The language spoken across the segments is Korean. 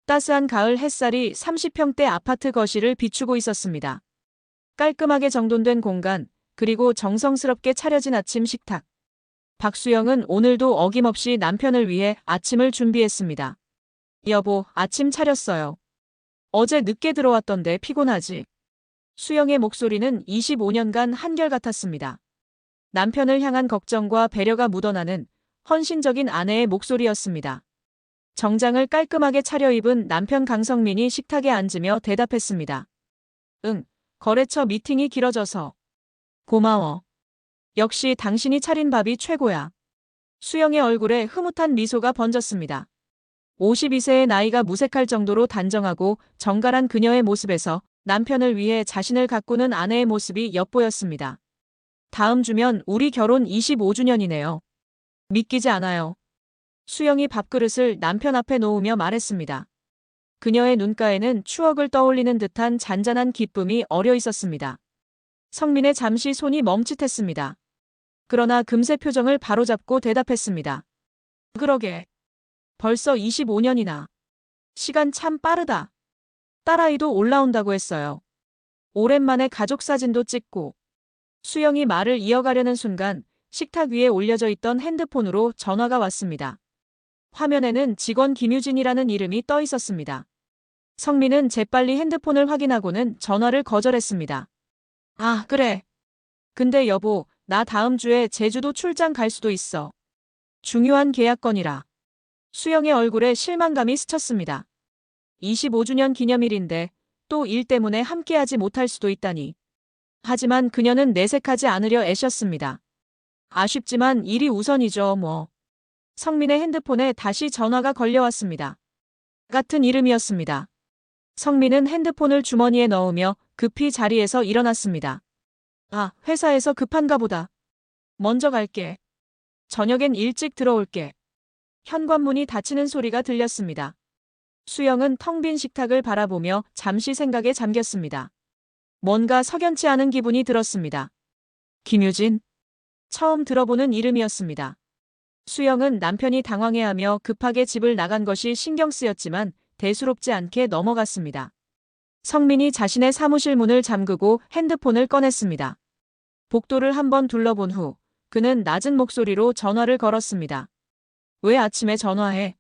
따스한 가을 햇살이 30평대 아파트 거실을 비추고 있었습니다. 깔끔하게 정돈된 공간, 그리고 정성스럽게 차려진 아침 식탁. 박수영은 오늘도 어김없이 남편을 위해 아침을 준비했습니다. 여보, 아침 차렸어요. 어제 늦게 들어왔던데 피곤하지? 수영의 목소리는 25년간 한결같았습니다. 남편을 향한 걱정과 배려가 묻어나는 헌신적인 아내의 목소리였습니다. 정장을 깔끔하게 차려입은 남편 강성민이 식탁에 앉으며 대답했습니다. 응, 거래처 미팅이 길어져서. 고마워. 역시 당신이 차린 밥이 최고야. 수영의 얼굴에 흐뭇한 미소가 번졌습니다. 52세의 나이가 무색할 정도로 단정하고 정갈한 그녀의 모습에서 남편을 위해 자신을 가꾸는 아내의 모습이 엿보였습니다. 다음 주면 우리 결혼 25주년이네요. 믿기지 않아요. 수영이 밥그릇을 남편 앞에 놓으며 말했습니다. 그녀의 눈가에는 추억을 떠올리는 듯한 잔잔한 기쁨이 어려 있었습니다. 성민의 잠시 손이 멈칫했습니다. 그러나 금세 표정을 바로잡고 대답했습니다. 그러게. 벌써 25년이나. 시간 참 빠르다. 딸아이도 올라온다고 했어요. 오랜만에 가족 사진도 찍고. 수영이 말을 이어가려는 순간 식탁 위에 올려져 있던 핸드폰으로 전화가 왔습니다. 화면에는 직원 김유진이라는 이름이 떠 있었습니다. 성민은 재빨리 핸드폰을 확인하고는 전화를 거절했습니다. 아, 그래. 근데 여보, 나 다음 주에 제주도 출장 갈 수도 있어. 중요한 계약 건이라. 수영의 얼굴에 실망감이 스쳤습니다. 25주년 기념일인데 또 일 때문에 함께하지 못할 수도 있다니. 하지만 그녀는 내색하지 않으려 애썼습니다. 아쉽지만 일이 우선이죠, 뭐. 성민의 핸드폰에 다시 전화가 걸려왔습니다. 같은 이름이었습니다. 성민은 핸드폰을 주머니에 넣으며 급히 자리에서 일어났습니다. 아, 회사에서 급한가 보다. 먼저 갈게. 저녁엔 일찍 들어올게. 현관문이 닫히는 소리가 들렸습니다. 수영은 텅 빈 식탁을 바라보며 잠시 생각에 잠겼습니다. 뭔가 석연치 않은 기분이 들었습니다. 김유진? 처음 들어보는 이름이었습니다. 수영은 남편이 당황해하며 급하게 집을 나간 것이 신경 쓰였지만 대수롭지 않게 넘어갔습니다. 성민이 자신의 사무실 문을 잠그고 핸드폰을 꺼냈습니다. 복도를 한번 둘러본 후 그는 낮은 목소리로 전화를 걸었습니다. 왜 아침에 전화해?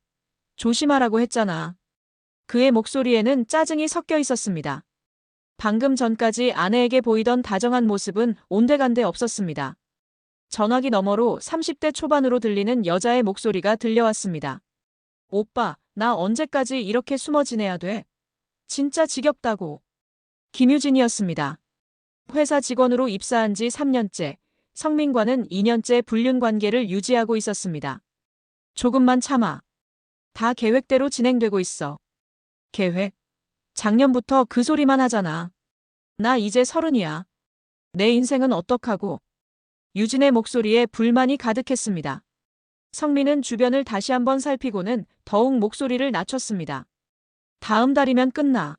조심하라고 했잖아. 그의 목소리에는 짜증이 섞여 있었습니다. 방금 전까지 아내에게 보이던 다정한 모습은 온데간데 없었습니다. 전화기 너머로 30대 초반으로 들리는 여자의 목소리가 들려왔습니다. 오빠, 나 언제까지 이렇게 숨어 지내야 돼? 진짜 지겹다고. 김유진이었습니다. 회사 직원으로 입사한 지 3년째, 성민과는 2년째 불륜 관계를 유지하고 있었습니다. 조금만 참아. 다 계획대로 진행되고 있어. 계획? 작년부터 그 소리만 하잖아. 나 이제 30이야. 내 인생은 어떡하고. 유진의 목소리에 불만이 가득했습니다. 성민은 주변을 다시 한번 살피고는 더욱 목소리를 낮췄습니다. 다음 달이면 끝나.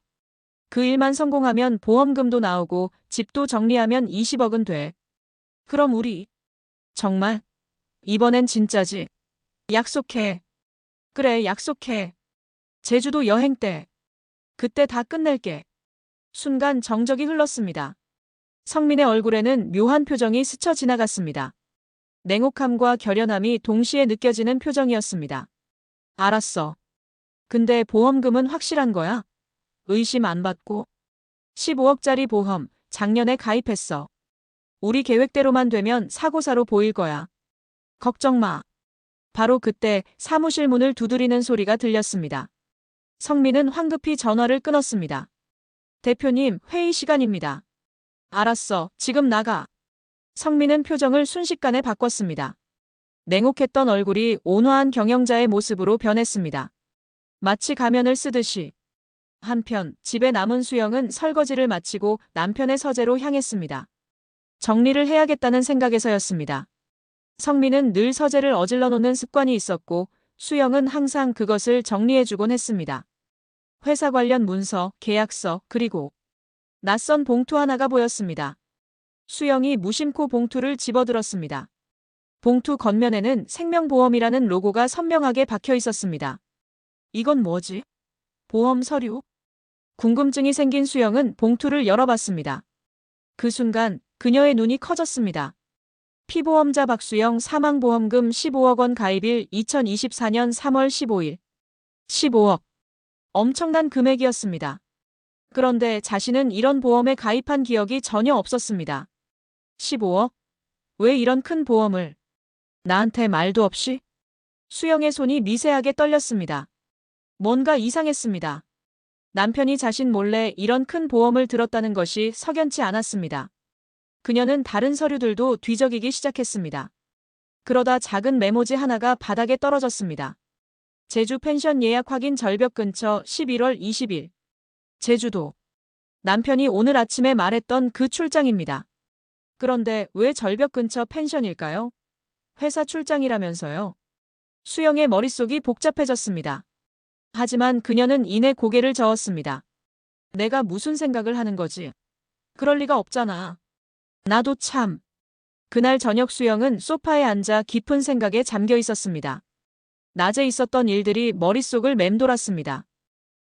그 일만 성공하면 보험금도 나오고 집도 정리하면 20억은 돼. 그럼 우리. 정말? 이번엔 진짜지. 약속해. 그래, 약속해. 제주도 여행 때. 그때 다 끝낼게. 순간 정적이 흘렀습니다. 성민의 얼굴에는 묘한 표정이 스쳐 지나갔습니다. 냉혹함과 결연함이 동시에 느껴지는 표정이었습니다. 알았어. 근데 보험금은 확실한 거야? 의심 안 받고. 15억짜리 보험, 작년에 가입했어. 우리 계획대로만 되면 사고사로 보일 거야. 걱정 마. 바로 그때 사무실 문을 두드리는 소리가 들렸습니다. 성민은 황급히 전화를 끊었습니다. 대표님, 회의 시간입니다. 알았어, 지금 나가. 성민은 표정을 순식간에 바꿨습니다. 냉혹했던 얼굴이 온화한 경영자의 모습으로 변했습니다. 마치 가면을 쓰듯이. 한편 집에 남은 수영은 설거지를 마치고 남편의 서재로 향했습니다. 정리를 해야겠다는 생각에서였습니다. 성민은 늘 서재를 어질러 놓는 습관이 있었고 수영은 항상 그것을 정리해주곤 했습니다. 회사 관련 문서, 계약서, 그리고 낯선 봉투 하나가 보였습니다. 수영이 무심코 봉투를 집어들었습니다. 봉투 겉면에는 생명보험이라는 로고가 선명하게 박혀 있었습니다. 이건 뭐지? 보험 서류? 궁금증이 생긴 수영은 봉투를 열어봤습니다. 그 순간 그녀의 눈이 커졌습니다. 피보험자 박수영 사망보험금 15억 원 가입일 2024년 3월 15일. 15억. 엄청난 금액이었습니다. 그런데 자신은 이런 보험에 가입한 기억이 전혀 없었습니다. 15억? 왜 이런 큰 보험을? 나한테 말도 없이? 수영의 손이 미세하게 떨렸습니다. 뭔가 이상했습니다. 남편이 자신 몰래 이런 큰 보험을 들었다는 것이 석연치 않았습니다. 그녀는 다른 서류들도 뒤적이기 시작했습니다. 그러다 작은 메모지 하나가 바닥에 떨어졌습니다. 제주 펜션 예약 확인 절벽 근처 11월 20일. 제주도. 남편이 오늘 아침에 말했던 그 출장입니다. 그런데 왜 절벽 근처 펜션일까요? 회사 출장이라면서요. 수영의 머릿속이 복잡해졌습니다. 하지만 그녀는 이내 고개를 저었습니다. 내가 무슨 생각을 하는 거지? 그럴 리가 없잖아. 나도 참. 그날 저녁 수영은 소파에 앉아 깊은 생각에 잠겨 있었습니다. 낮에 있었던 일들이 머릿속을 맴돌았습니다.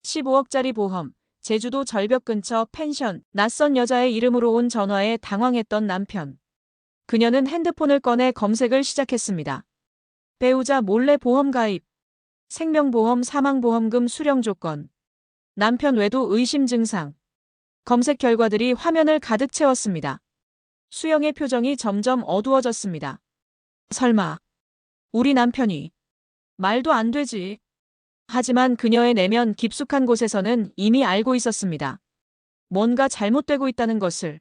15억짜리 보험, 제주도 절벽 근처 펜션, 낯선 여자의 이름으로 온 전화에 당황했던 남편. 그녀는 핸드폰을 꺼내 검색을 시작했습니다. 배우자 몰래 보험 가입, 생명보험 사망보험금 수령 조건, 남편 외도 의심 증상. 검색 결과들이 화면을 가득 채웠습니다. 수영의 표정이 점점 어두워졌습니다. 설마, 우리 남편이. 말도 안 되지. 하지만 그녀의 내면 깊숙한 곳에서는 이미 알고 있었습니다. 뭔가 잘못되고 있다는 것을.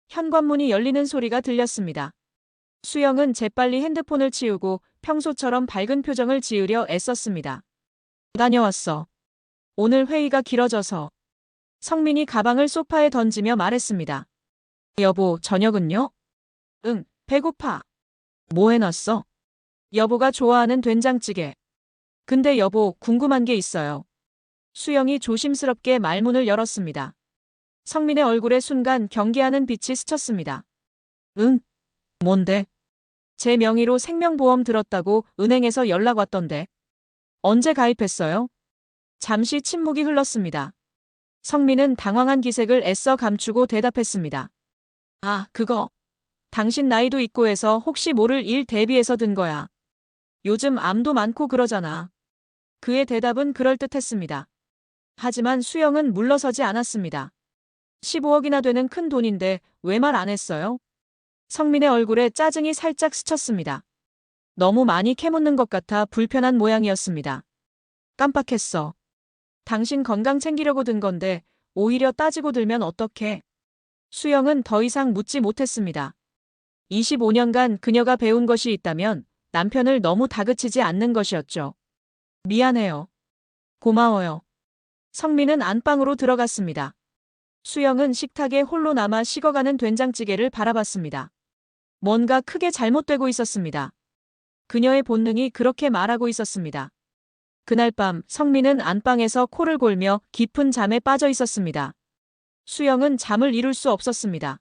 현관문이 열리는 소리가 들렸습니다. 수영은 재빨리 핸드폰을 치우고 평소처럼 밝은 표정을 지으려 애썼습니다. 다녀왔어. 오늘 회의가 길어져서. 성민이 가방을 소파에 던지며 말했습니다. 여보, 저녁은요? 응, 배고파. 뭐 해놨어? 여보가 좋아하는 된장찌개. 근데 여보, 궁금한 게 있어요. 수영이 조심스럽게 말문을 열었습니다. 성민의 얼굴에 순간 경계하는 빛이 스쳤습니다. 응? 뭔데? 제 명의로 생명보험 들었다고 은행에서 연락 왔던데. 언제 가입했어요? 잠시 침묵이 흘렀습니다. 성민은 당황한 기색을 애써 감추고 대답했습니다. 아, 그거. 당신 나이도 있고 해서 혹시 모를 일 대비해서 든 거야. 요즘 암도 많고 그러잖아. 그의 대답은 그럴듯했습니다. 하지만 수영은 물러서지 않았습니다. 15억이나 되는 큰 돈인데 왜 말 안 했어요? 성민의 얼굴에 짜증이 살짝 스쳤습니다. 너무 많이 캐묻는 것 같아 불편한 모양이었습니다. 깜빡했어. 당신 건강 챙기려고 든 건데 오히려 따지고 들면 어떡해? 수영은 더 이상 묻지 못했습니다. 25년간 그녀가 배운 것이 있다면 남편을 너무 다그치지 않는 것이었죠. 미안해요. 고마워요. 성민은 안방으로 들어갔습니다. 수영은 식탁에 홀로 남아 식어가는 된장찌개를 바라봤습니다. 뭔가 크게 잘못되고 있었습니다. 그녀의 본능이 그렇게 말하고 있었습니다. 그날 밤 성민은 안방에서 코를 골며 깊은 잠에 빠져 있었습니다. 수영은 잠을 이룰 수 없었습니다.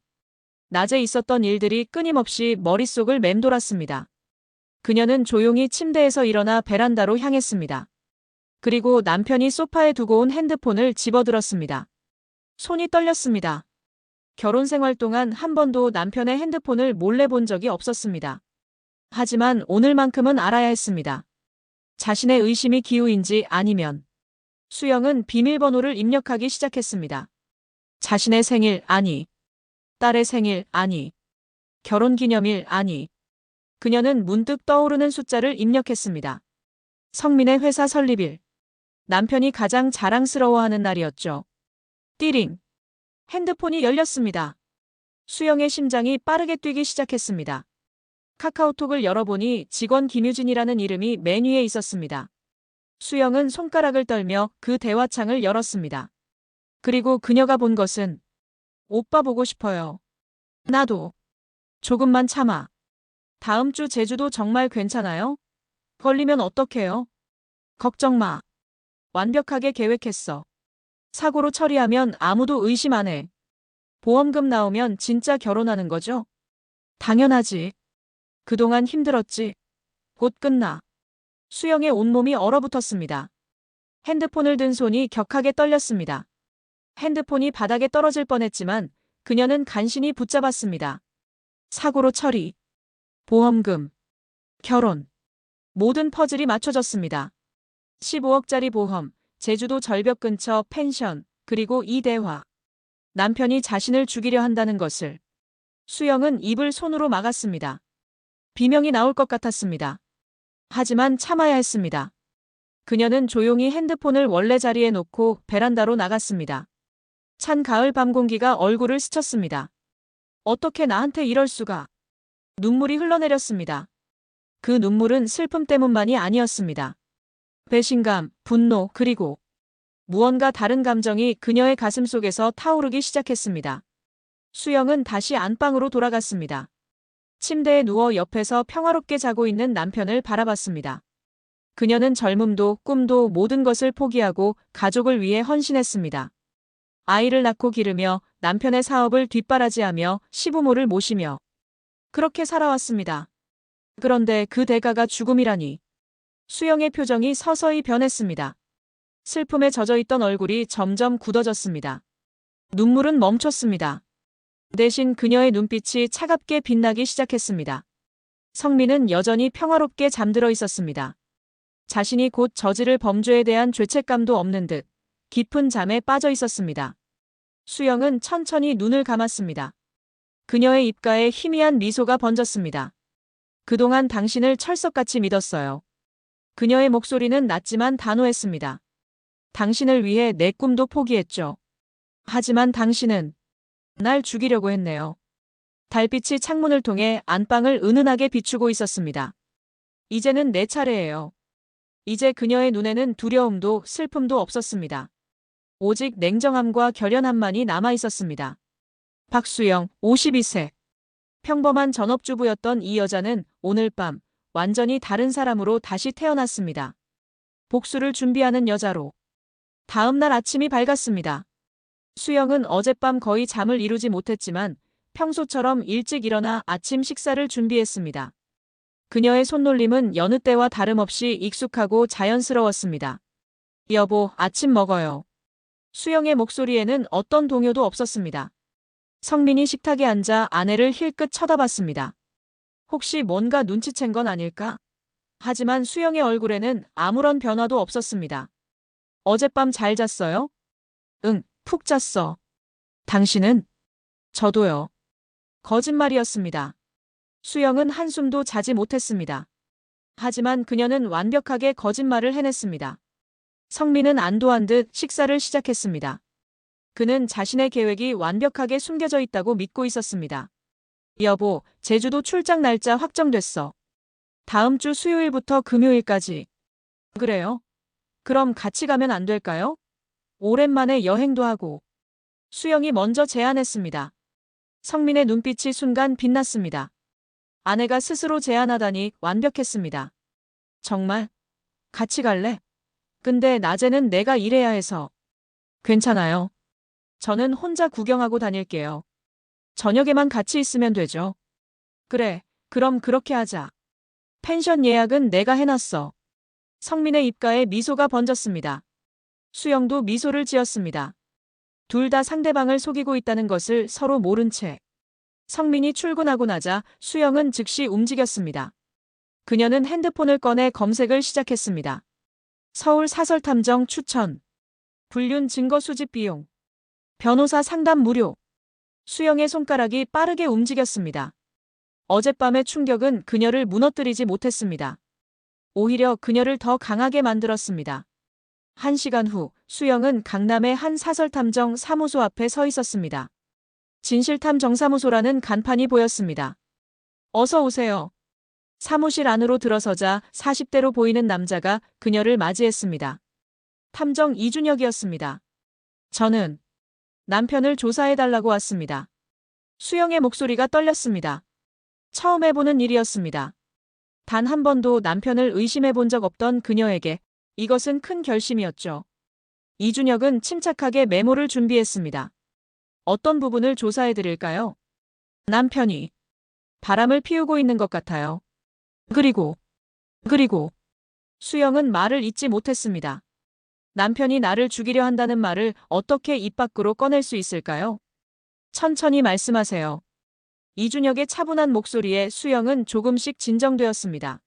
낮에 있었던 일들이 끊임없이 머릿속을 맴돌았습니다. 그녀는 조용히 침대에서 일어나 베란다로 향했습니다. 그리고 남편이 소파에 두고 온 핸드폰을 집어들었습니다. 손이 떨렸습니다. 결혼 생활 동안 한 번도 남편의 핸드폰을 몰래 본 적이 없었습니다. 하지만 오늘만큼은 알아야 했습니다. 자신의 의심이 기우인지 아니면. 수영은 비밀번호를 입력하기 시작했습니다. 자신의 생일 아니. 딸의 생일 아니. 결혼기념일 아니. 그녀는 문득 떠오르는 숫자를 입력했습니다. 성민의 회사 설립일. 남편이 가장 자랑스러워하는 날이었죠. 띠링. 핸드폰이 열렸습니다. 수영의 심장이 빠르게 뛰기 시작했습니다. 카카오톡을 열어보니 직원 김유진이라는 이름이 맨 위에 있었습니다. 수영은 손가락을 떨며 그 대화창을 열었습니다. 그리고 그녀가 본 것은 오빠 보고 싶어요. 나도. 조금만 참아. 다음 주 제주도 정말 괜찮아요? 걸리면 어떡해요? 걱정 마. 완벽하게 계획했어. 사고로 처리하면 아무도 의심 안 해. 보험금 나오면 진짜 결혼하는 거죠? 당연하지. 그동안 힘들었지. 곧 끝나. 수영의 온몸이 얼어붙었습니다. 핸드폰을 든 손이 격하게 떨렸습니다. 핸드폰이 바닥에 떨어질 뻔했지만 그녀는 간신히 붙잡았습니다. 사고로 처리, 보험금, 결혼. 모든 퍼즐이 맞춰졌습니다. 15억짜리 보험, 제주도 절벽 근처 펜션, 그리고 이 대화. 남편이 자신을 죽이려 한다는 것을. 수영은 입을 손으로 막았습니다. 비명이 나올 것 같았습니다. 하지만 참아야 했습니다. 그녀는 조용히 핸드폰을 원래 자리에 놓고 베란다로 나갔습니다. 찬 가을 밤 공기가 얼굴을 스쳤습니다. 어떻게 나한테 이럴 수가. 눈물이 흘러내렸습니다. 그 눈물은 슬픔 때문만이 아니었습니다. 배신감, 분노, 그리고 무언가 다른 감정이 그녀의 가슴 속에서 타오르기 시작했습니다. 수영은 다시 안방으로 돌아갔습니다. 침대에 누워 옆에서 평화롭게 자고 있는 남편을 바라봤습니다. 그녀는 젊음도 꿈도 모든 것을 포기하고 가족을 위해 헌신했습니다. 아이를 낳고 기르며 남편의 사업을 뒷바라지하며 시부모를 모시며 그렇게 살아왔습니다. 그런데 그 대가가 죽음이라니. 수영의 표정이 서서히 변했습니다. 슬픔에 젖어있던 얼굴이 점점 굳어졌습니다. 눈물은 멈췄습니다. 대신 그녀의 눈빛이 차갑게 빛나기 시작했습니다. 성민은 여전히 평화롭게 잠들어 있었습니다. 자신이 곧 저지를 범죄에 대한 죄책감도 없는 듯 깊은 잠에 빠져 있었습니다. 수영은 천천히 눈을 감았습니다. 그녀의 입가에 희미한 미소가 번졌습니다. 그동안 당신을 철석같이 믿었어요. 그녀의 목소리는 낮지만 단호했습니다. 당신을 위해 내 꿈도 포기했죠. 하지만 당신은 날 죽이려고 했네요. 달빛이 창문을 통해 안방을 은은하게 비추고 있었습니다. 이제는 내 차례예요. 이제 그녀의 눈에는 두려움도 슬픔도 없었습니다. 오직 냉정함과 결연함만이 남아 있었습니다. 박수영, 52세. 평범한 전업주부였던 이 여자는 오늘 밤 완전히 다른 사람으로 다시 태어났습니다. 복수를 준비하는 여자로. 다음 날 아침이 밝았습니다. 수영은 어젯밤 거의 잠을 이루지 못했지만 평소처럼 일찍 일어나 아침 식사를 준비했습니다. 그녀의 손놀림은 여느 때와 다름없이 익숙하고 자연스러웠습니다. 여보, 아침 먹어요. 수영의 목소리에는 어떤 동요도 없었습니다. 성민이 식탁에 앉아 아내를 힐끗 쳐다봤습니다. 혹시 뭔가 눈치챈 건 아닐까? 하지만 수영의 얼굴에는 아무런 변화도 없었습니다. 어젯밤 잘 잤어요? 응, 푹 잤어. 당신은? 저도요. 거짓말이었습니다. 수영은 한숨도 자지 못했습니다. 하지만 그녀는 완벽하게 거짓말을 해냈습니다. 성민은 안도한 듯 식사를 시작했습니다. 그는 자신의 계획이 완벽하게 숨겨져 있다고 믿고 있었습니다. 여보, 제주도 출장 날짜 확정됐어. 다음 주 수요일부터 금요일까지. 그래요? 그럼 같이 가면 안 될까요? 오랜만에 여행도 하고. 수영이 먼저 제안했습니다. 성민의 눈빛이 순간 빛났습니다. 아내가 스스로 제안하다니 완벽했습니다. 정말? 같이 갈래? 근데 낮에는 내가 일해야 해서. 괜찮아요. 저는 혼자 구경하고 다닐게요. 저녁에만 같이 있으면 되죠. 그래, 그럼 그렇게 하자. 펜션 예약은 내가 해놨어. 성민의 입가에 미소가 번졌습니다. 수영도 미소를 지었습니다. 둘 다 상대방을 속이고 있다는 것을 서로 모른 채. 성민이 출근하고 나자 수영은 즉시 움직였습니다. 그녀는 핸드폰을 꺼내 검색을 시작했습니다. 서울 사설탐정 추천. 불륜 증거 수집 비용. 변호사 상담 무료. 수영의 손가락이 빠르게 움직였습니다. 어젯밤의 충격은 그녀를 무너뜨리지 못했습니다. 오히려 그녀를 더 강하게 만들었습니다. 1시간 후 수영은 강남의 한 사설탐정 사무소 앞에 서 있었습니다. 진실탐 정사무소라는 간판이 보였습니다. 어서 오세요. 사무실 안으로 들어서자 40대로 보이는 남자가 그녀를 맞이했습니다. 탐정 이준혁이었습니다. 저는 남편을 조사해달라고 왔습니다. 수영의 목소리가 떨렸습니다. 처음 해보는 일이었습니다. 단 한 번도 남편을 의심해 본 적 없던 그녀에게 이것은 큰 결심이었죠. 이준혁은 침착하게 메모를 준비했습니다. 어떤 부분을 조사해 드릴까요? 남편이 바람을 피우고 있는 것 같아요. 그리고 수영은 말을 잇지 못했습니다. 남편이 나를 죽이려 한다는 말을 어떻게 입 밖으로 꺼낼 수 있을까요? 천천히 말씀하세요. 이준혁의 차분한 목소리에 수영은 조금씩 진정되었습니다.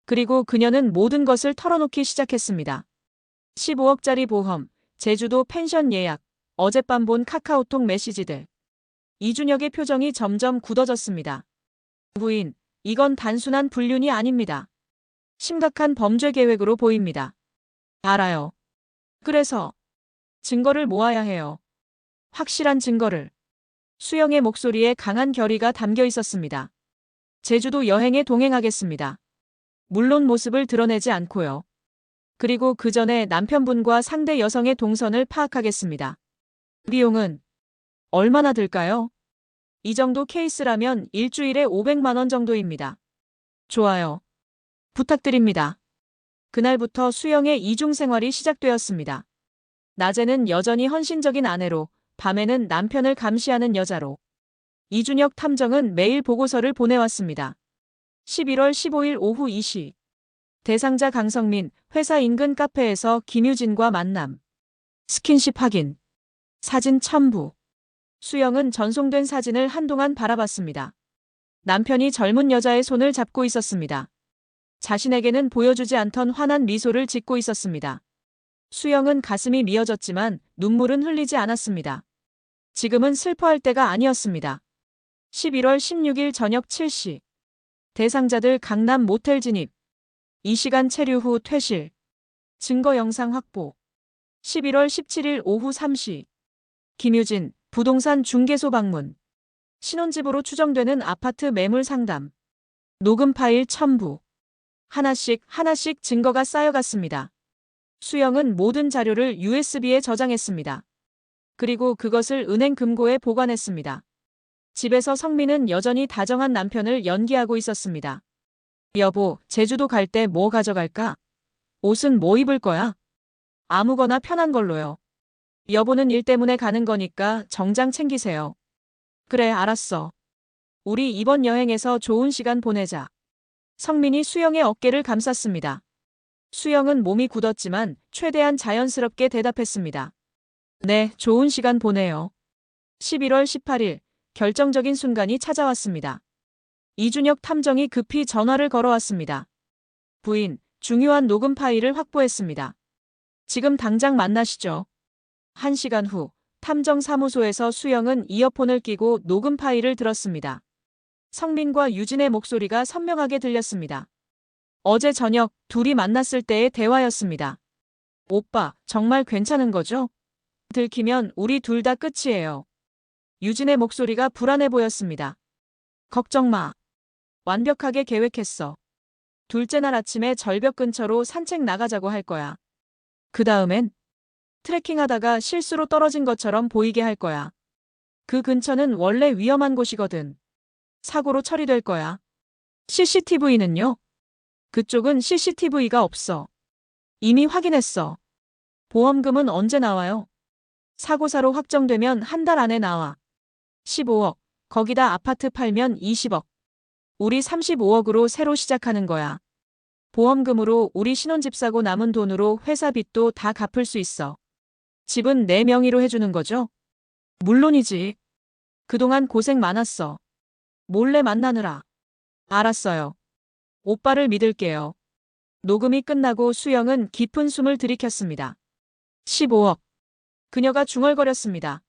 그리고 그녀는 모든 것을 털어놓기 시작했습니다. 15억짜리 보험, 제주도 펜션 예약, 어젯밤 본 카카오톡 메시지들. 이준혁의 표정이 점점 굳어졌습니다. 부인, 이건 단순한 불륜이 아닙니다. 심각한 범죄 계획으로 보입니다. 알아요. 그래서 증거를 모아야 해요. 확실한 증거를. 수영의 목소리에 강한 결의가 담겨 있었습니다. 제주도 여행에 동행하겠습니다. 물론 모습을 드러내지 않고요. 그리고 그 전에 남편분과 상대 여성의 동선을 파악하겠습니다. 비용은 얼마나 들까요? 이 정도 케이스라면 일주일에 500만 원 정도입니다. 좋아요. 부탁드립니다. 그날부터 수영의 이중 생활이 시작되었습니다. 낮에는 여전히 헌신적인 아내로, 밤에는 남편을 감시하는 여자로. 이준혁 탐정은 매일 보고서를 보내왔습니다. 11월 15일 오후 2시. 대상자 강성민, 회사 인근 카페에서 김유진과 만남. 스킨십 확인. 사진 첨부. 수영은 전송된 사진을 한동안 바라봤습니다. 남편이 젊은 여자의 손을 잡고 있었습니다. 자신에게는 보여주지 않던 환한 미소를 짓고 있었습니다. 수영은 가슴이 미어졌지만 눈물은 흘리지 않았습니다. 지금은 슬퍼할 때가 아니었습니다. 11월 16일 저녁 7시. 대상자들 강남 모텔 진입. 이 시간 체류 후 퇴실. 증거 영상 확보. 11월 17일 오후 3시. 김유진, 부동산 중개소 방문. 신혼집으로 추정되는 아파트 매물 상담. 녹음 파일 첨부. 하나씩 증거가 쌓여갔습니다. 수영은 모든 자료를 USB에 저장했습니다. 그리고 그것을 은행 금고에 보관했습니다. 집에서 성민은 여전히 다정한 남편을 연기하고 있었습니다. 여보, 제주도 갈 때 뭐 가져갈까? 옷은 뭐 입을 거야? 아무거나 편한 걸로요. 여보는 일 때문에 가는 거니까 정장 챙기세요. 그래, 알았어. 우리 이번 여행에서 좋은 시간 보내자. 성민이 수영의 어깨를 감쌌습니다. 수영은 몸이 굳었지만 최대한 자연스럽게 대답했습니다. 네, 좋은 시간 보내요. 11월 18일, 결정적인 순간이 찾아왔습니다. 이준혁 탐정이 급히 전화를 걸어왔습니다. 부인, 중요한 녹음 파일을 확보했습니다. 지금 당장 만나시죠. 1시간 후, 탐정 사무소에서 수영은 이어폰을 끼고 녹음 파일을 들었습니다. 성민과 유진의 목소리가 선명하게 들렸습니다. 어제 저녁 둘이 만났을 때의 대화였습니다. 오빠, 정말 괜찮은 거죠? 들키면 우리 둘 다 끝이에요. 유진의 목소리가 불안해 보였습니다. 걱정 마. 완벽하게 계획했어. 둘째 날 아침에 절벽 근처로 산책 나가자고 할 거야. 그 다음엔 트레킹하다가 실수로 떨어진 것처럼 보이게 할 거야. 그 근처는 원래 위험한 곳이거든. 사고로 처리될 거야. CCTV는요? 그쪽은 CCTV가 없어. 이미 확인했어. 보험금은 언제 나와요? 사고사로 확정되면 한 달 안에 나와. 15억. 거기다 아파트 팔면 20억. 우리 35억으로 새로 시작하는 거야. 보험금으로 우리 신혼집 사고 남은 돈으로 회사 빚도 다 갚을 수 있어. 집은 내 명의로 해주는 거죠? 물론이지. 그동안 고생 많았어. 몰래 만나느라. 알았어요. 오빠를 믿을게요. 녹음이 끝나고 수영은 깊은 숨을 들이켰습니다. 15억. 그녀가 중얼거렸습니다.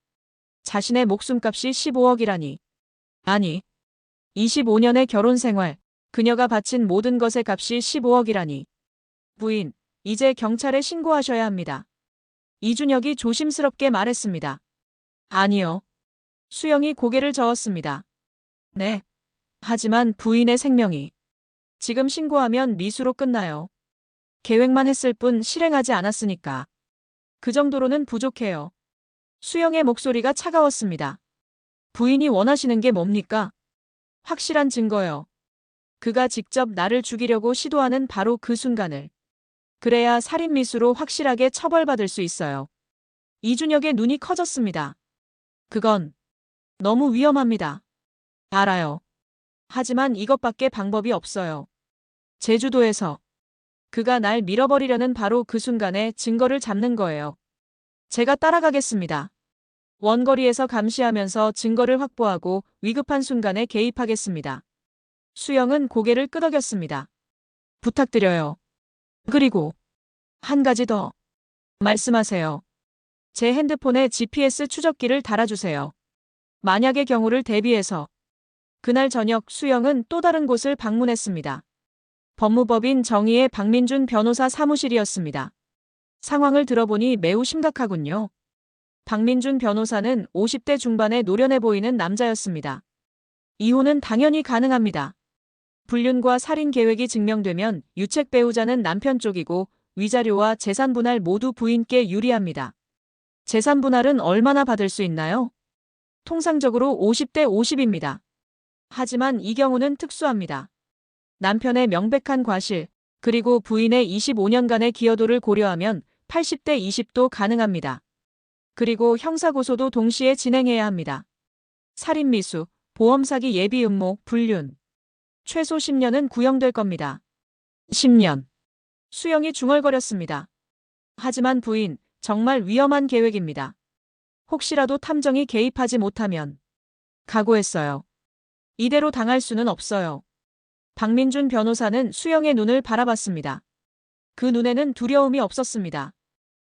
자신의 목숨값이 15억이라니. 아니. 25년의 결혼 생활, 그녀가 바친 모든 것의 값이 15억이라니. 부인, 이제 경찰에 신고하셔야 합니다. 이준혁이 조심스럽게 말했습니다. 아니요. 수영이 고개를 저었습니다. 네. 하지만 부인의 생명이. 지금 신고하면 미수로 끝나요. 계획만 했을 뿐 실행하지 않았으니까. 그 정도로는 부족해요. 수영의 목소리가 차가웠습니다. 부인이 원하시는 게 뭡니까? 확실한 증거요. 그가 직접 나를 죽이려고 시도하는 바로 그 순간을. 그래야 살인미수로 확실하게 처벌받을 수 있어요. 이준혁의 눈이 커졌습니다. 그건 너무 위험합니다. 알아요. 하지만 이것밖에 방법이 없어요. 제주도에서 그가 날 밀어버리려는 바로 그 순간에 증거를 잡는 거예요. 제가 따라가겠습니다. 원거리에서 감시하면서 증거를 확보하고 위급한 순간에 개입하겠습니다. 수영은 고개를 끄덕였습니다. 부탁드려요. 그리고 한 가지 더. 말씀하세요. 제 핸드폰에 GPS 추적기를 달아주세요. 만약의 경우를 대비해서. 그날 저녁 수영은 또 다른 곳을 방문했습니다. 법무법인 정의의 박민준 변호사 사무실이었습니다. 상황을 들어보니 매우 심각하군요. 박민준 변호사는 50대 중반에 노련해 보이는 남자였습니다. 이혼은 당연히 가능합니다. 불륜과 살인 계획이 증명되면 유책 배우자는 남편 쪽이고 위자료와 재산 분할 모두 부인께 유리합니다. 재산 분할은 얼마나 받을 수 있나요? 통상적으로 50대 50입니다. 하지만 이 경우는 특수합니다. 남편의 명백한 과실, 그리고 부인의 25년간의 기여도를 고려하면 80대 20도 가능합니다. 그리고 형사고소도 동시에 진행해야 합니다. 살인미수, 보험사기 예비 음모, 불륜. 최소 10년은 구형될 겁니다. 10년. 수영이 중얼거렸습니다. 하지만 부인, 정말 위험한 계획입니다. 혹시라도 탐정이 개입하지 못하면. 각오했어요. 이대로 당할 수는 없어요. 박민준 변호사는 수영의 눈을 바라봤습니다. 그 눈에는 두려움이 없었습니다.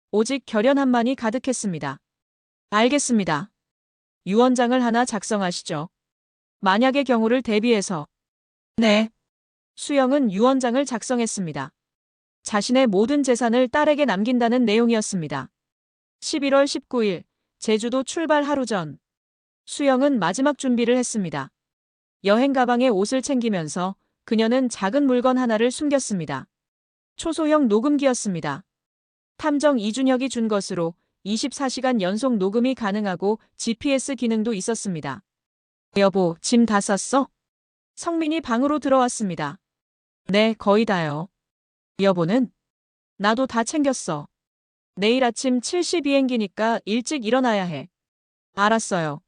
오직 결연함만이 가득했습니다. 알겠습니다. 유언장을 하나 작성하시죠. 만약의 경우를 대비해서. 네. 수영은 유언장을 작성했습니다. 자신의 모든 재산을 딸에게 남긴다는 내용이었습니다. 11월 19일, 제주도 출발 하루 전. 수영은 마지막 준비를 했습니다. 여행 가방에 옷을 챙기면서 그녀는 작은 물건 하나를 숨겼습니다. 초소형 녹음기였습니다. 탐정 이준혁이 준 것으로 24시간 연속 녹음이 가능하고 GPS 기능도 있었습니다. 여보, 짐 다 쌌어? 성민이 방으로 들어왔습니다. 네, 거의 다요. 여보는? 나도 다 챙겼어. 내일 아침 7시 비행기니까 일찍 일어나야 해. 알았어요.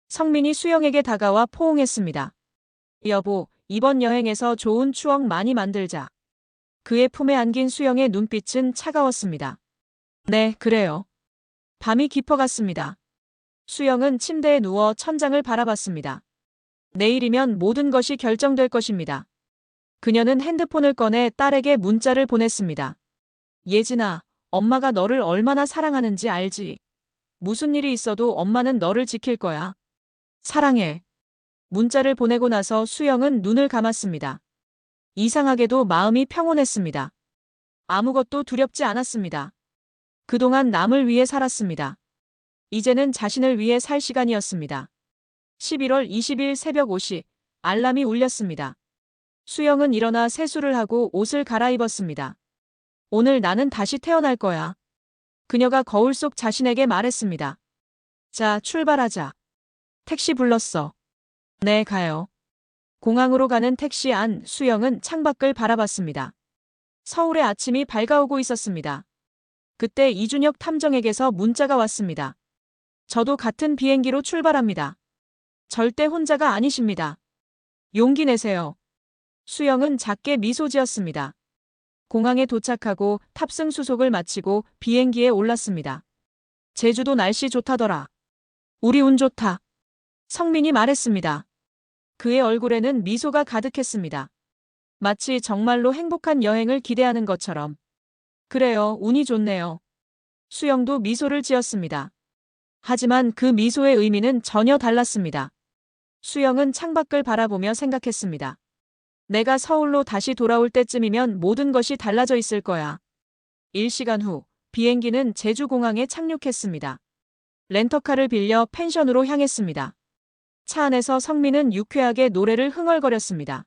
성민이 수영에게 다가와 포옹했습니다. 여보, 이번 여행에서 좋은 추억 많이 만들자. 그의 품에 안긴 수영의 눈빛은 차가웠습니다. 네, 그래요. 밤이 깊어갔습니다. 수영은 침대에 누워 천장을 바라봤습니다. 내일이면 모든 것이 결정될 것입니다. 그녀는 핸드폰을 꺼내 딸에게 문자를 보냈습니다. 예진아, 엄마가 너를 얼마나 사랑하는지 알지? 무슨 일이 있어도 엄마는 너를 지킬 거야. 사랑해. 문자를 보내고 나서 수영은 눈을 감았습니다. 이상하게도 마음이 평온했습니다. 아무것도 두렵지 않았습니다. 그동안 남을 위해 살았습니다. 이제는 자신을 위해 살 시간이었습니다. 11월 20일 새벽 5시, 알람이 울렸습니다. 수영은 일어나 세수를 하고 옷을 갈아입었습니다. 오늘 나는 다시 태어날 거야. 그녀가 거울 속 자신에게 말했습니다. 자, 출발하자. 택시 불렀어. 네, 가요. 공항으로 가는 택시 안 수영은 창밖을 바라봤습니다. 서울의 아침이 밝아오고 있었습니다. 그때 이준혁 탐정에게서 문자가 왔습니다. 저도 같은 비행기로 출발합니다. 절대 혼자가 아니십니다. 용기 내세요. 수영은 작게 미소 지었습니다. 공항에 도착하고 탑승 수속을 마치고 비행기에 올랐습니다. 제주도 날씨 좋다더라. 우리 운 좋다. 성민이 말했습니다. 그의 얼굴에는 미소가 가득했습니다. 마치 정말로 행복한 여행을 기대하는 것처럼. 그래요, 운이 좋네요. 수영도 미소를 지었습니다. 하지만 그 미소의 의미는 전혀 달랐습니다. 수영은 창밖을 바라보며 생각했습니다. 내가 서울로 다시 돌아올 때쯤이면 모든 것이 달라져 있을 거야. 1시간 후, 비행기는 제주공항에 착륙했습니다. 렌터카를 빌려 펜션으로 향했습니다. 차 안에서 성민은 유쾌하게 노래를 흥얼거렸습니다.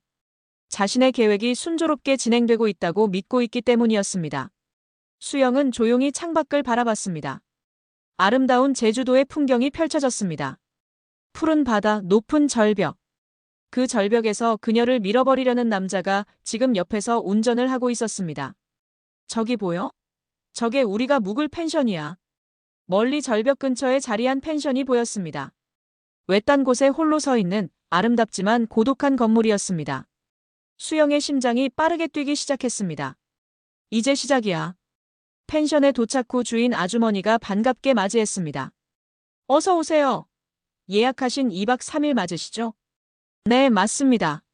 자신의 계획이 순조롭게 진행되고 있다고 믿고 있기 때문이었습니다. 수영은 조용히 창밖을 바라봤습니다. 아름다운 제주도의 풍경이 펼쳐졌습니다. 푸른 바다, 높은 절벽. 그 절벽에서 그녀를 밀어버리려는 남자가 지금 옆에서 운전을 하고 있었습니다. 저기 보여? 저게 우리가 묵을 펜션이야. 멀리 절벽 근처에 자리한 펜션이 보였습니다. 외딴 곳에 홀로 서 있는 아름답지만 고독한 건물이었습니다. 수영의 심장이 빠르게 뛰기 시작했습니다. 이제 시작이야. 펜션에 도착 후 주인 아주머니가 반갑게 맞이했습니다. 어서 오세요. 예약하신 2박 3일 맞으시죠? 네, 맞습니다.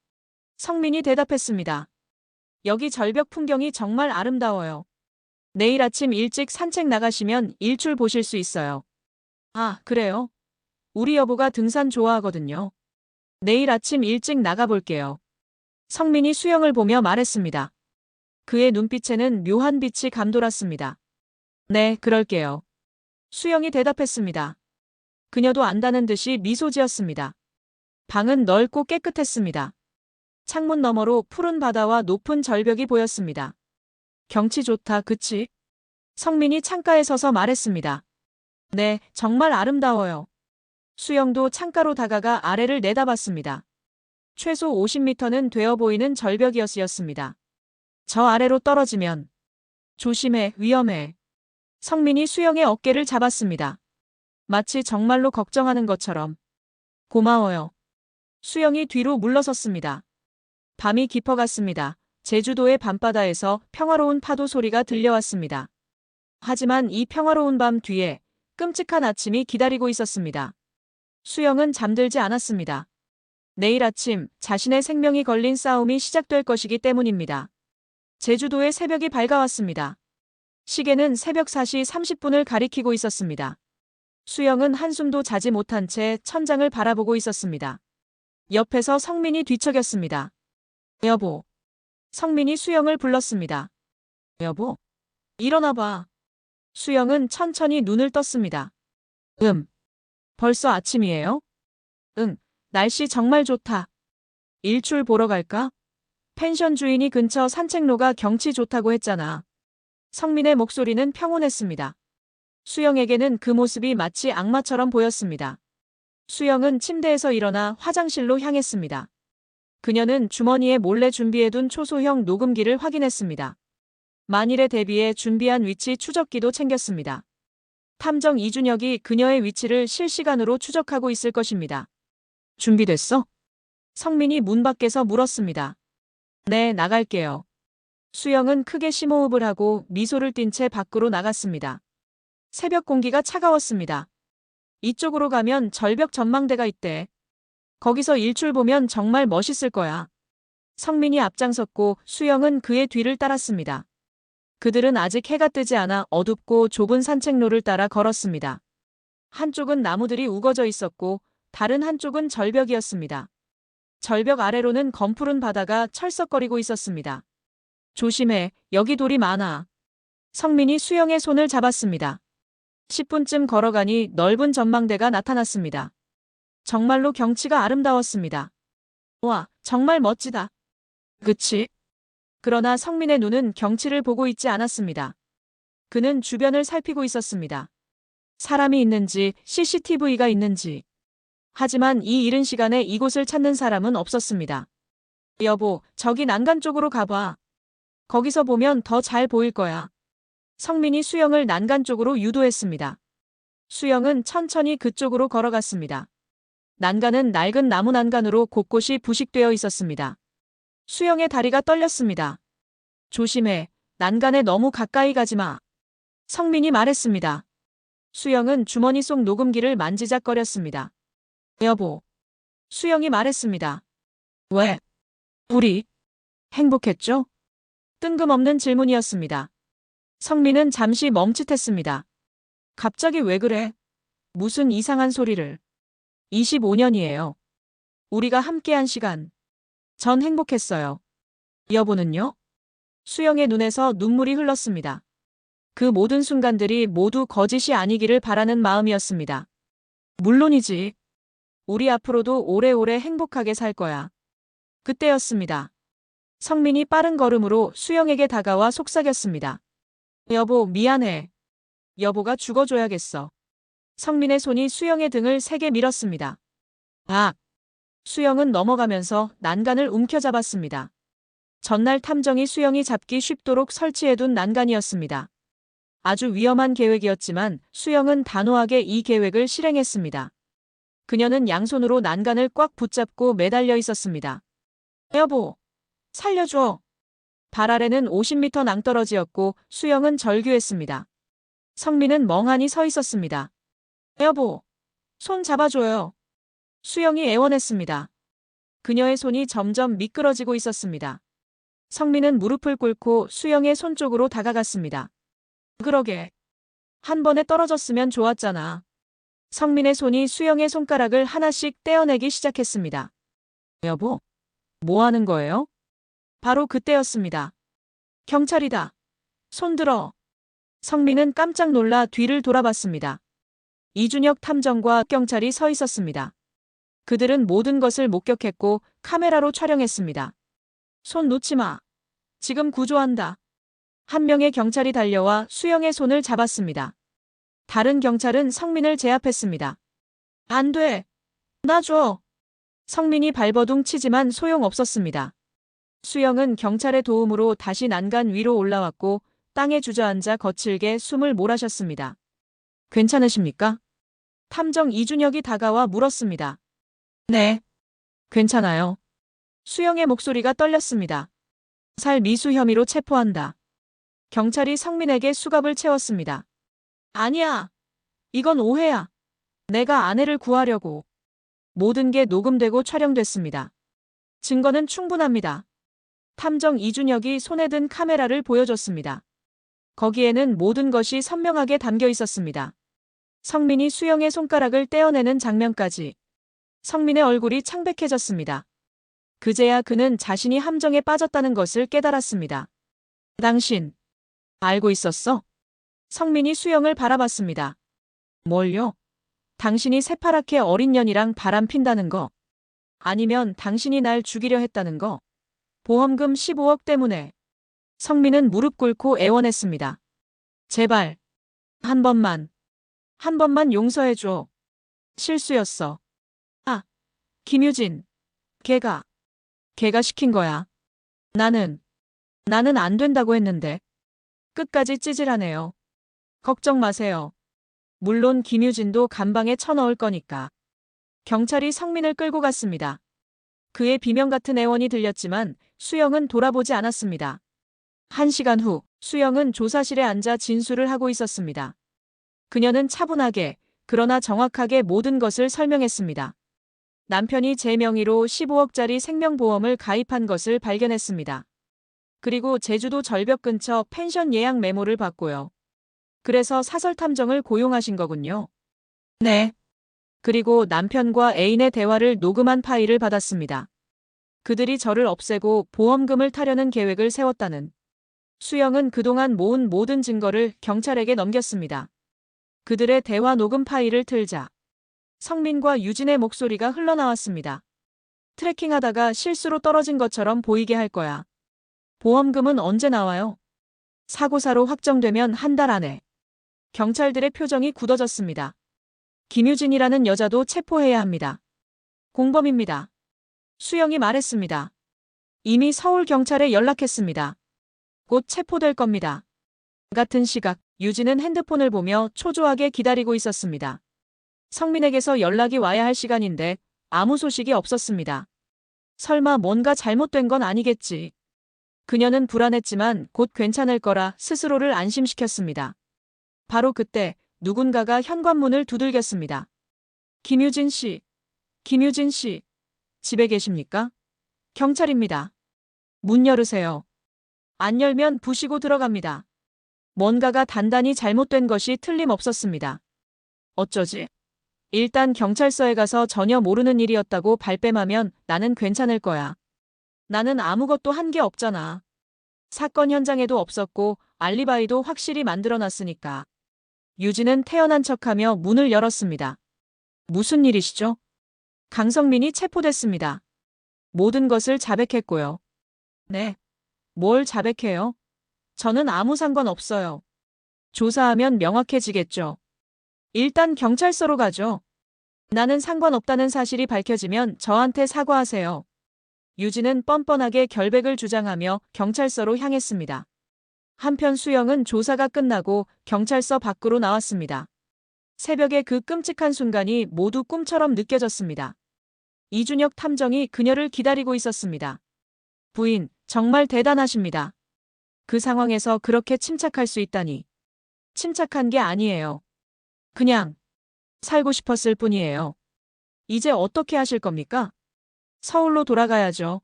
성민이 대답했습니다. 여기 절벽 풍경이 정말 아름다워요. 내일 아침 일찍 산책 나가시면 일출 보실 수 있어요. 아, 그래요? 우리 여보가 등산 좋아하거든요. 내일 아침 일찍 나가볼게요. 성민이 수영을 보며 말했습니다. 그의 눈빛에는 묘한 빛이 감돌았습니다. 네, 그럴게요. 수영이 대답했습니다. 그녀도 안다는 듯이 미소 지었습니다. 방은 넓고 깨끗했습니다. 창문 너머로 푸른 바다와 높은 절벽이 보였습니다. 경치 좋다, 그치? 성민이 창가에 서서 말했습니다. 네, 정말 아름다워요. 수영도 창가로 다가가 아래를 내다봤습니다. 최소 50m는 되어 보이는 절벽이었습니다. 저 아래로 떨어지면 조심해, 위험해. 성민이 수영의 어깨를 잡았습니다. 마치 정말로 걱정하는 것처럼. 고마워요. 수영이 뒤로 물러섰습니다. 밤이 깊어갔습니다. 제주도의 밤바다에서 평화로운 파도 소리가 들려왔습니다. 하지만 이 평화로운 밤 뒤에 끔찍한 아침이 기다리고 있었습니다. 수영은 잠들지 않았습니다. 내일 아침 자신의 생명이 걸린 싸움이 시작될 것이기 때문입니다. 제주도의 새벽이 밝아왔습니다. 시계는 새벽 4시 30분을 가리키고 있었습니다. 수영은 한숨도 자지 못한 채 천장을 바라보고 있었습니다. 옆에서 성민이 뒤척였습니다. 여보. 성민이 수영을 불렀습니다. 여보. 일어나봐. 수영은 천천히 눈을 떴습니다. 벌써 아침이에요? 응, 날씨 정말 좋다. 일출 보러 갈까? 펜션 주인이 근처 산책로가 경치 좋다고 했잖아. 성민의 목소리는 평온했습니다. 수영에게는 그 모습이 마치 악마처럼 보였습니다. 수영은 침대에서 일어나 화장실로 향했습니다. 그녀는 주머니에 몰래 준비해둔 초소형 녹음기를 확인했습니다. 만일에 대비해 준비한 위치 추적기도 챙겼습니다. 탐정 이준혁이 그녀의 위치를 실시간으로 추적하고 있을 것입니다. 준비됐어? 성민이 문 밖에서 물었습니다. 네, 나갈게요. 수영은 크게 심호흡을 하고 미소를 띤 채 밖으로 나갔습니다. 새벽 공기가 차가웠습니다. 이쪽으로 가면 절벽 전망대가 있대. 거기서 일출 보면 정말 멋있을 거야. 성민이 앞장섰고 수영은 그의 뒤를 따랐습니다. 그들은 아직 해가 뜨지 않아 어둡고 좁은 산책로를 따라 걸었습니다. 한쪽은 나무들이 우거져 있었고 다른 한쪽은 절벽이었습니다. 절벽 아래로는 검푸른 바다가 철썩거리고 있었습니다. 조심해, 여기 돌이 많아. 성민이 수영의 손을 잡았습니다. 10분쯤 걸어가니 넓은 전망대가 나타났습니다. 정말로 경치가 아름다웠습니다. 와, 정말 멋지다. 그치? 그러나 성민의 눈은 경치를 보고 있지 않았습니다. 그는 주변을 살피고 있었습니다. 사람이 있는지, CCTV가 있는지. 하지만 이 이른 시간에 이곳을 찾는 사람은 없었습니다. 여보, 저기 난간 쪽으로 가봐. 거기서 보면 더 잘 보일 거야. 성민이 수영을 난간 쪽으로 유도했습니다. 수영은 천천히 그쪽으로 걸어갔습니다. 난간은 낡은 나무 난간으로 곳곳이 부식되어 있었습니다. 수영의 다리가 떨렸습니다. 조심해, 난간에 너무 가까이 가지 마. 성민이 말했습니다. 수영은 주머니 속 녹음기를 만지작거렸습니다. 여보. 수영이 말했습니다. 왜? 우리 행복했죠? 뜬금없는 질문이었습니다. 성민은 잠시 멈칫했습니다. 갑자기 왜 그래? 무슨 이상한 소리를. 25년이에요. 우리가 함께한 시간. 전 행복했어요. 여보는요? 수영의 눈에서 눈물이 흘렀습니다. 그 모든 순간들이 모두 거짓이 아니기를 바라는 마음이었습니다. 물론이지. 우리 앞으로도 오래오래 행복하게 살 거야. 그때였습니다. 성민이 빠른 걸음으로 수영에게 다가와 속삭였습니다. 여보, 미안해. 여보가 죽어줘야겠어. 성민의 손이 수영의 등을 세게 밀었습니다. 아! 수영은 넘어가면서 난간을 움켜잡았습니다. 전날 탐정이 수영이 잡기 쉽도록 설치해둔 난간이었습니다. 아주 위험한 계획이었지만 수영은 단호하게 이 계획을 실행했습니다. 그녀는 양손으로 난간을 꽉 붙잡고 매달려 있었습니다. 여보, 살려줘. 발 아래는 50m 낭떠러지였고 수영은 절규했습니다. 성민은 멍하니 서 있었습니다. 여보, 손 잡아줘요. 수영이 애원했습니다. 그녀의 손이 점점 미끄러지고 있었습니다. 성민은 무릎을 꿇고 수영의 손 쪽으로 다가갔습니다. 그러게. 한 번에 떨어졌으면 좋았잖아. 성민의 손이 수영의 손가락을 하나씩 떼어내기 시작했습니다. 여보, 뭐 하는 거예요? 바로 그때였습니다. 경찰이다. 손 들어. 성민은 깜짝 놀라 뒤를 돌아봤습니다. 이준혁 탐정과 경찰이 서 있었습니다. 그들은 모든 것을 목격했고 카메라로 촬영했습니다. 손 놓지 마. 지금 구조한다. 한 명의 경찰이 달려와 수영의 손을 잡았습니다. 다른 경찰은 성민을 제압했습니다. 안 돼. 놔줘. 성민이 발버둥 치지만 소용없었습니다. 수영은 경찰의 도움으로 다시 난간 위로 올라왔고 땅에 주저앉아 거칠게 숨을 몰아쉬었습니다. 괜찮으십니까? 탐정 이준혁이 다가와 물었습니다. 네. 괜찮아요. 수영의 목소리가 떨렸습니다. 살 미수 혐의로 체포한다. 경찰이 성민에게 수갑을 채웠습니다. 아니야. 이건 오해야. 내가 아내를 구하려고. 모든 게 녹음되고 촬영됐습니다. 증거는 충분합니다. 탐정 이준혁이 손에 든 카메라를 보여줬습니다. 거기에는 모든 것이 선명하게 담겨 있었습니다. 성민이 수영의 손가락을 떼어내는 장면까지. 성민의 얼굴이 창백해졌습니다. 그제야 그는 자신이 함정에 빠졌다는 것을 깨달았습니다. 당신, 알고 있었어? 성민이 수영을 바라봤습니다. 뭘요? 당신이 새파랗게 어린 년이랑 바람 핀다는 거. 아니면 당신이 날 죽이려 했다는 거. 보험금 15억 때문에. 성민은 무릎 꿇고 애원했습니다. 제발. 한 번만 용서해줘. 실수였어. 아, 김유진. 걔가 시킨 거야. 나는 안 된다고 했는데. 끝까지 찌질하네요. 걱정 마세요. 물론 김유진도 감방에 쳐넣을 거니까. 경찰이 성민을 끌고 갔습니다. 그의 비명 같은 애원이 들렸지만 수영은 돌아보지 않았습니다. 1시간 후 수영은 조사실에 앉아 진술을 하고 있었습니다. 그녀는 차분하게 그러나 정확하게 모든 것을 설명했습니다. 남편이 제 명의로 15억짜리 생명보험을 가입한 것을 발견했습니다. 그리고 제주도 절벽 근처 펜션 예약 메모를 받고요. 그래서 사설탐정을 고용하신 거군요. 네. 그리고 남편과 애인의 대화를 녹음한 파일을 받았습니다. 그들이 저를 없애고 보험금을 타려는 계획을 세웠다는. 수영은 그동안 모은 모든 증거를 경찰에게 넘겼습니다. 그들의 대화 녹음 파일을 틀자 성민과 유진의 목소리가 흘러나왔습니다. 트래킹하다가 실수로 떨어진 것처럼 보이게 할 거야. 보험금은 언제 나와요? 사고사로 확정되면 한 달 안에. 경찰들의 표정이 굳어졌습니다. 김유진이라는 여자도 체포해야 합니다. 공범입니다. 수영이 말했습니다. 이미 서울 경찰에 연락했습니다. 곧 체포될 겁니다. 같은 시각 유진은 핸드폰을 보며 초조하게 기다리고 있었습니다. 성민에게서 연락이 와야 할 시간인데 아무 소식이 없었습니다. 설마 뭔가 잘못된 건 아니겠지. 그녀는 불안했지만 곧 괜찮을 거라 스스로를 안심시켰습니다. 바로 그때 누군가가 현관문을 두들겼습니다. 김유진 씨, 집에 계십니까? 경찰입니다. 문 열으세요. 안 열면 부시고 들어갑니다. 뭔가가 단단히 잘못된 것이 틀림없었습니다. 어쩌지? 일단 경찰서에 가서 전혀 모르는 일이었다고 발뺌하면 나는 괜찮을 거야. 나는 아무것도 한 게 없잖아. 사건 현장에도 없었고 알리바이도 확실히 만들어놨으니까. 유진은 태연한 척하며 문을 열었습니다. 무슨 일이시죠? 강성민이 체포됐습니다. 모든 것을 자백했고요. 네. 뭘 자백해요? 저는 아무 상관 없어요. 조사하면 명확해지겠죠. 일단 경찰서로 가죠. 나는 상관없다는 사실이 밝혀지면 저한테 사과하세요. 유진은 뻔뻔하게 결백을 주장하며 경찰서로 향했습니다. 한편 수영은 조사가 끝나고 경찰서 밖으로 나왔습니다. 새벽의 그 끔찍한 순간이 모두 꿈처럼 느껴졌습니다. 이준혁 탐정이 그녀를 기다리고 있었습니다. 부인, 정말 대단하십니다. 그 상황에서 그렇게 침착할 수 있다니. 침착한 게 아니에요. 그냥 살고 싶었을 뿐이에요. 이제 어떻게 하실 겁니까? 서울로 돌아가야죠.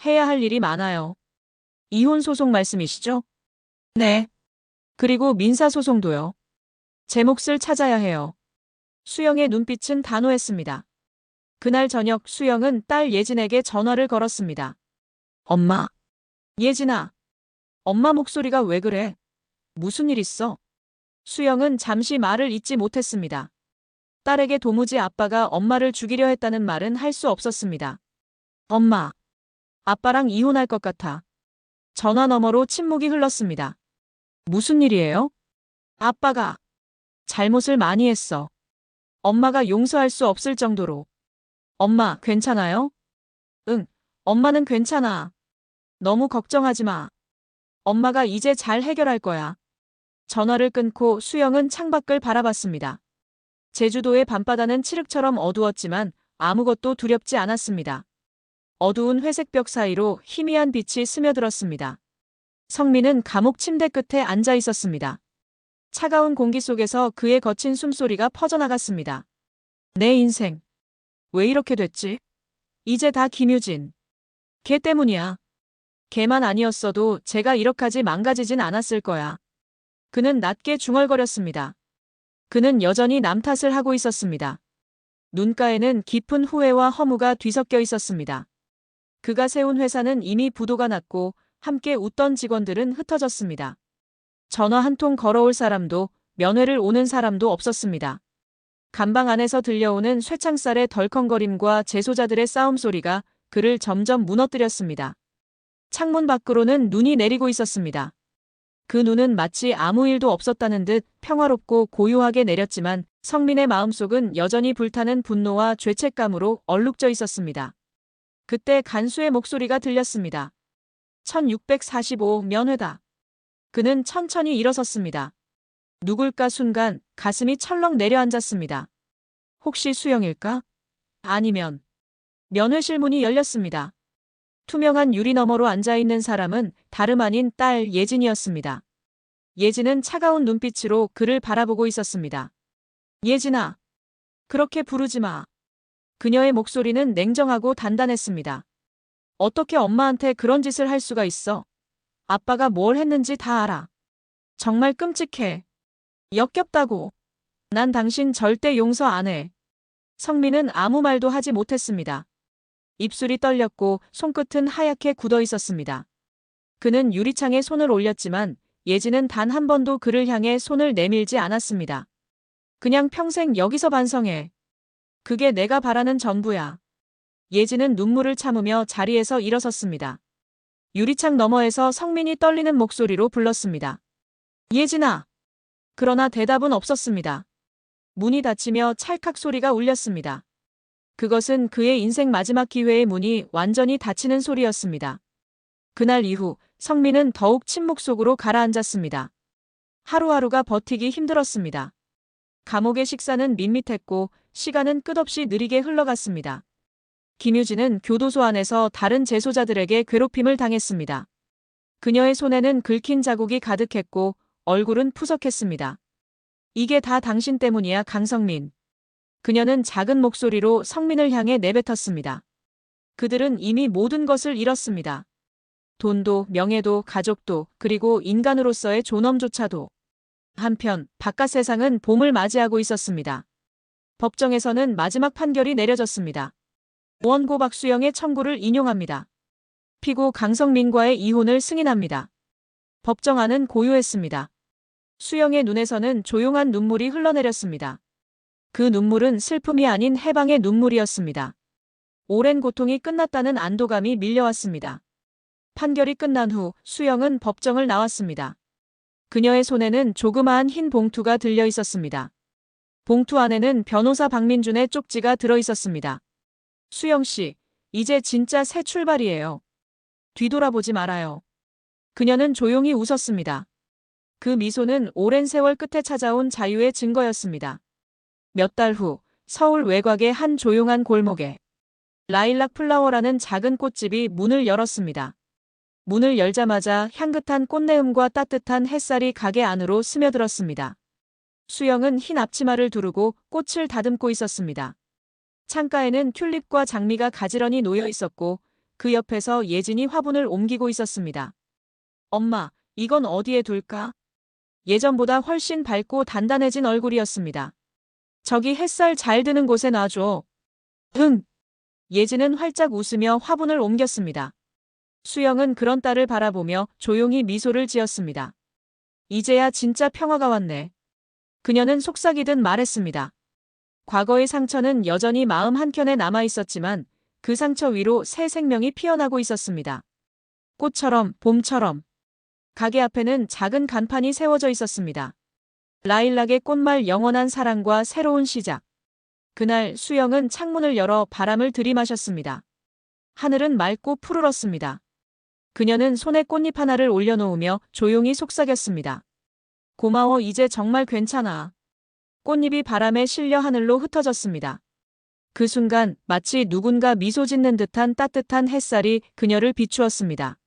해야 할 일이 많아요. 이혼 소송 말씀이시죠? 네. 그리고 민사 소송도요. 제 몫을 찾아야 해요. 수영의 눈빛은 단호했습니다. 그날 저녁 수영은 딸 예진에게 전화를 걸었습니다. 엄마. 예진아. 엄마 목소리가 왜 그래? 무슨 일 있어? 수영은 잠시 말을 잇지 못했습니다. 딸에게 도무지 아빠가 엄마를 죽이려 했다는 말은 할 수 없었습니다. 엄마. 아빠랑 이혼할 것 같아. 전화 너머로 침묵이 흘렀습니다. 무슨 일이에요? 아빠가 잘못을 많이 했어. 엄마가 용서할 수 없을 정도로. 엄마, 괜찮아요? 응, 엄마는 괜찮아. 너무 걱정하지 마. 엄마가 이제 잘 해결할 거야. 전화를 끊고 수영은 창밖을 바라봤습니다. 제주도의 밤바다는 칠흑처럼 어두웠지만 아무것도 두렵지 않았습니다. 어두운 회색 벽 사이로 희미한 빛이 스며들었습니다. 성민은 감옥 침대 끝에 앉아 있었습니다. 차가운 공기 속에서 그의 거친 숨소리가 퍼져나갔습니다. 내 인생. 왜 이렇게 됐지? 이제 다 김유진. 걔 때문이야. 걔만 아니었어도 제가 이렇게까지 망가지진 않았을 거야. 그는 낮게 중얼거렸습니다. 그는 여전히 남 탓을 하고 있었습니다. 눈가에는 깊은 후회와 허무가 뒤섞여 있었습니다. 그가 세운 회사는 이미 부도가 났고 함께 웃던 직원들은 흩어졌습니다. 전화 한 통 걸어올 사람도 면회를 오는 사람도 없었습니다. 감방 안에서 들려오는 쇠창살의 덜컹거림과 재소자들의 싸움 소리가 그를 점점 무너뜨렸습니다. 창문 밖으로는 눈이 내리고 있었습니다. 그 눈은 마치 아무 일도 없었다는 듯 평화롭고 고요하게 내렸지만 성민의 마음속은 여전히 불타는 분노와 죄책감으로 얼룩져 있었습니다. 그때 간수의 목소리가 들렸습니다. 1645 면회다. 그는 천천히 일어섰습니다. 누굴까 순간 가슴이 철렁 내려앉았습니다. 혹시 수영일까? 아니면 면회실 문이 열렸습니다. 투명한 유리 너머로 앉아있는 사람은 다름 아닌 딸 예진이었습니다. 예진은 차가운 눈빛으로 그를 바라보고 있었습니다. 예진아, 그렇게 부르지 마. 그녀의 목소리는 냉정하고 단단했습니다. 어떻게 엄마한테 그런 짓을 할 수가 있어? 아빠가 뭘 했는지 다 알아. 정말 끔찍해. 역겹다고. 난 당신 절대 용서 안 해. 성민은 아무 말도 하지 못했습니다. 입술이 떨렸고 손끝은 하얗게 굳어 있었습니다. 그는 유리창에 손을 올렸지만 예진은 단 한 번도 그를 향해 손을 내밀지 않았습니다. 그냥 평생 여기서 반성해. 그게 내가 바라는 전부야. 예진은 눈물을 참으며 자리에서 일어섰습니다. 유리창 너머에서 성민이 떨리는 목소리로 불렀습니다. 예진아. 그러나 대답은 없었습니다. 문이 닫히며 찰칵 소리가 울렸습니다. 그것은 그의 인생 마지막 기회의 문이 완전히 닫히는 소리였습니다. 그날 이후 성민은 더욱 침묵 속으로 가라앉았습니다. 하루하루가 버티기 힘들었습니다. 감옥의 식사는 밋밋했고 시간은 끝없이 느리게 흘러갔습니다. 김유진은 교도소 안에서 다른 재소자들에게 괴롭힘을 당했습니다. 그녀의 손에는 긁힌 자국이 가득했고 얼굴은 푸석했습니다. 이게 다 당신 때문이야, 강성민. 그녀는 작은 목소리로 성민을 향해 내뱉었습니다. 그들은 이미 모든 것을 잃었습니다. 돈도, 명예도, 가족도, 그리고 인간으로서의 존엄조차도. 한편 바깥 세상은 봄을 맞이하고 있었습니다. 법정에서는 마지막 판결이 내려졌습니다. 원고 박수영의 청구를 인용합니다. 피고 강성민과의 이혼을 승인합니다. 법정 안은 고요했습니다. 수영의 눈에서는 조용한 눈물이 흘러내렸습니다. 그 눈물은 슬픔이 아닌 해방의 눈물이었습니다. 오랜 고통이 끝났다는 안도감이 밀려왔습니다. 판결이 끝난 후 수영은 법정을 나왔습니다. 그녀의 손에는 조그마한 흰 봉투가 들려 있었습니다. 봉투 안에는 변호사 박민준의 쪽지가 들어 있었습니다. 수영 씨, 이제 진짜 새 출발이에요. 뒤돌아보지 말아요. 그녀는 조용히 웃었습니다. 그 미소는 오랜 세월 끝에 찾아온 자유의 증거였습니다. 몇 달 후 서울 외곽의 한 조용한 골목에 라일락 플라워라는 작은 꽃집이 문을 열었습니다. 문을 열자마자 향긋한 꽃내음과 따뜻한 햇살이 가게 안으로 스며들었습니다. 수영은 흰 앞치마를 두르고 꽃을 다듬고 있었습니다. 창가에는 튤립과 장미가 가지런히 놓여 있었고 그 옆에서 예진이 화분을 옮기고 있었습니다. 엄마, 이건 어디에 둘까? 예전보다 훨씬 밝고 단단해진 얼굴이었습니다. 저기 햇살 잘 드는 곳에 놔줘. 응. 예진은 활짝 웃으며 화분을 옮겼습니다. 수영은 그런 딸을 바라보며 조용히 미소를 지었습니다. 이제야 진짜 평화가 왔네. 그녀는 속삭이듯 말했습니다. 과거의 상처는 여전히 마음 한켠에 남아 있었지만 그 상처 위로 새 생명이 피어나고 있었습니다. 꽃처럼, 봄처럼. 가게 앞에는 작은 간판이 세워져 있었습니다. 라일락의 꽃말 영원한 사랑과 새로운 시작. 그날 수영은 창문을 열어 바람을 들이마셨습니다. 하늘은 맑고 푸르렀습니다. 그녀는 손에 꽃잎 하나를 올려놓으며 조용히 속삭였습니다. 고마워, 이제 정말 괜찮아. 꽃잎이 바람에 실려 하늘로 흩어졌습니다. 그 순간 마치 누군가 미소 짓는 듯한 따뜻한 햇살이 그녀를 비추었습니다.